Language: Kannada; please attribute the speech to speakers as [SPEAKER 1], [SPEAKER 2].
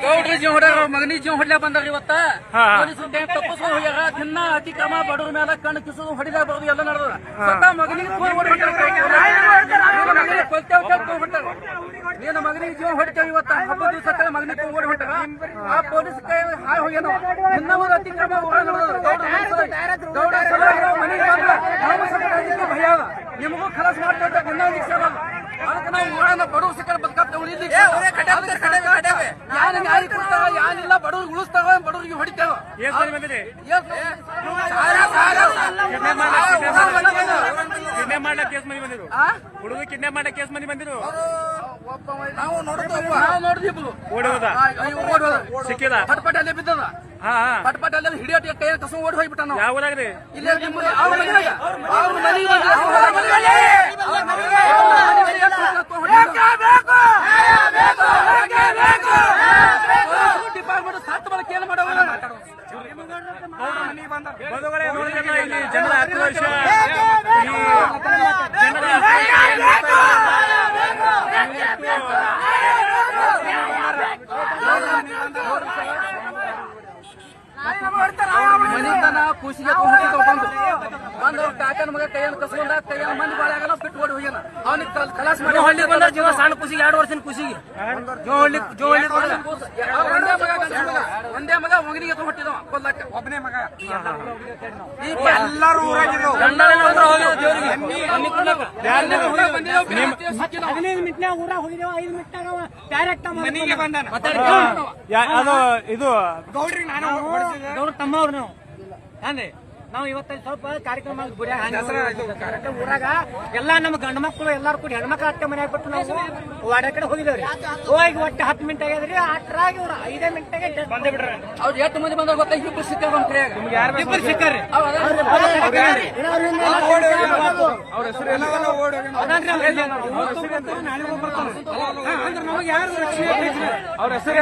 [SPEAKER 1] ಗೌಡ್ರಿ ಜೀವ ಹೊಡ್ಯಾರ ಮಗನಿ ಜೀವ ಹೊಡ್ಲಾ ಬಂದಾರ ಇವತ್ತ ಪೊಲೀಸರು ತಪ್ಪಿಸ್ಕೊಂಡು ಹೋಗ್ಯಾರ ದಿನ ಅತಿಕ್ರಮ ಬಡವ್ರ ಮೇಲೆ ಕಣ್ಣು ಕಿಸೋದು ಹೊಡಿದಾಗ ಬರೋದು ಎಲ್ಲ ನಡೆದ ಸ್ವತಃ ಮಗನಿಗೆ ನೀನು ಮಗನಿಗೆ ಜೀವ ಹೊಡಿತೇವೆ ಇವತ್ತ ಹಬ್ಬದ ದಿವಸ ಮಗನಿಗೆ ಓಡಿ ಹೊಂಟಾರ ಆ ಪೊಲೀಸ್ ಕೈ ಹಾಯ್ ಹೋಗ್ಯಾನ ದಿನ ಒಂದು ಅತಿಕ್ರಮ ಭಯ ನಿಮಗೂ ಖಲಾಸ್ ಮಾಡ್ತಾ ದಿನ ಅದಕ್ಕೆ ನಾವು ನೋಡೋಣ ಬಡವ್ರ ಸಿಕ್ಕ ಬದುಕಾಗ್ತೇವೆ ಯಾನಿಲ್ಲ ಬಡವ್ರಿಗೆ ಉಳಿಸ್ತಾವ ಬಡವ್ರಿಗೆ ಹೊಡಿತೇವ
[SPEAKER 2] ಕಿಡ್ನಾಪ್ ಮಾಡ್ಲಕ್ ಕೇಸ್ ಮಂದಿ ಬಂದಿರು ಹುಡುಗ ಕಿಡ್ನಾಪ್ ಮಾಡಕ್ ಕೇಸ್ ಮಂದಿ ಬಂದಿರು
[SPEAKER 1] ನಾವು ನೋಡಿದ್ವಿ
[SPEAKER 2] ಸಿಕ್ಕಿದ
[SPEAKER 1] ಪಟ್ಪಟ ಅಲ್ಲೇ ಬಿದ್ದದ ಪಟ್ಪಟ ಅಲ್ಲೇ ಹಿಡಿಯಟ ಕೈ ಕಸ ಓಡಿ ಹೋಗ್ಬಿಟ್ಟ ನಾವು
[SPEAKER 2] ಯಾವ ಊರಾಗ್ರಿ
[SPEAKER 1] ಇಲ್ಲೇ ಡಿಪಾರ್ಟ್ಮೆಂಟ್ ಸತ್ತ ಬಳಕೆ ಏನು ಮಾಡೋ
[SPEAKER 2] ನೋಡಿದ್ರಲ್ಲ ಇಲ್ಲಿ ಜನರ ಆಕ್ರೋಶ
[SPEAKER 1] ಮನಿತನ ಖುಷಿಗೆ ಬಂದು ಕಾಕನ ಮಗ ಕೈಯನ್ನು ಕಸ್ಕೊಂಡ ಕೈಯನ್ನು ಮಂದಿ ಬಾಳೆ ಆಗಲ್ಲ ಬಿಟ್ಟು ಓಡಿ ಹೋಗ್ಯಾನ ಅವನಿಗೆ ಕಲಾಸ್ ಮಾಡಿ ಹಳ್ಳಿ ಬಂದ ಜೀವ ಸಣ್ಣ ಖುಷಿಗೆ 2 ವರ್ಷದ ಖುಷಿಗೆ ಒಂದೇ ಮಗ ಮಗನಿಗೆ ಹೊಟ್ಟಿದವ ಕೊಲ್ಲಕ್ಕ ಒಬ್ಬನೇ ಮಗ ಎಲ್ಲರೂ ಊರಾಗಿದ್ದು
[SPEAKER 3] 15 ಮಿನಿಟ್ನಾಗ ಊರಾಗ ಹೋಗಿದ್ದೇವ 5 ಮಿನಿಟ್ನಾಗ ಡೈರೆಕ್ಟ್ ಮನೆಗೆ ಬಂದಾನ
[SPEAKER 2] ಅದು ಇದು
[SPEAKER 3] ಗೌಡ್ರಿ ನಾನು ಗೌಡ್ರ ತಮ್ಮವ್ರು ನಾವು ಏನ್ರಿ ನಾವು ಇವತ್ತ ಸ್ವಲ್ಪ ಕಾರ್ಯಕ್ರಮ ಊರಾಗ ಎಲ್ಲಾ ನಮ್ಮ ಗಂಡು ಮಕ್ಕಳು ಎಲ್ಲಾರು ಕೂಡ ಹೆಣ್ಮಕ್ಳು ಅಟ್ಟೆ ಮನ್ಯಾಗ ಬಿಟ್ಟು ನಾವು ವಾಡ ಕಡೆ ಹೋಗಿದ್ದೇವ್ರಿ ಹೋಗಿ ಒಟ್ಟು 10 ಮಿನಿಟ್ ಆಗ್ಯದ್ರಿ ಅಟ್ರಾಗಿ ಅವ್ರು 5 ಮಿನಿಟ್ಗೆ ಬಂದೇ ಬಿಡ್ರಿ
[SPEAKER 1] ಅವ್ರು ಎಷ್ಟು ಮಂದಿ ಬಂದಾಗ ಗೊತ್ತಾ ಇಬ್ಬರು ಸಿಕ್ಕಾರ ನಮ್ಮ ಕಡೆ
[SPEAKER 3] ಇಬ್ಬರು ಸಿಕ್ಕಾರಿ
[SPEAKER 1] ಅವ್ರ ಹೆಸರು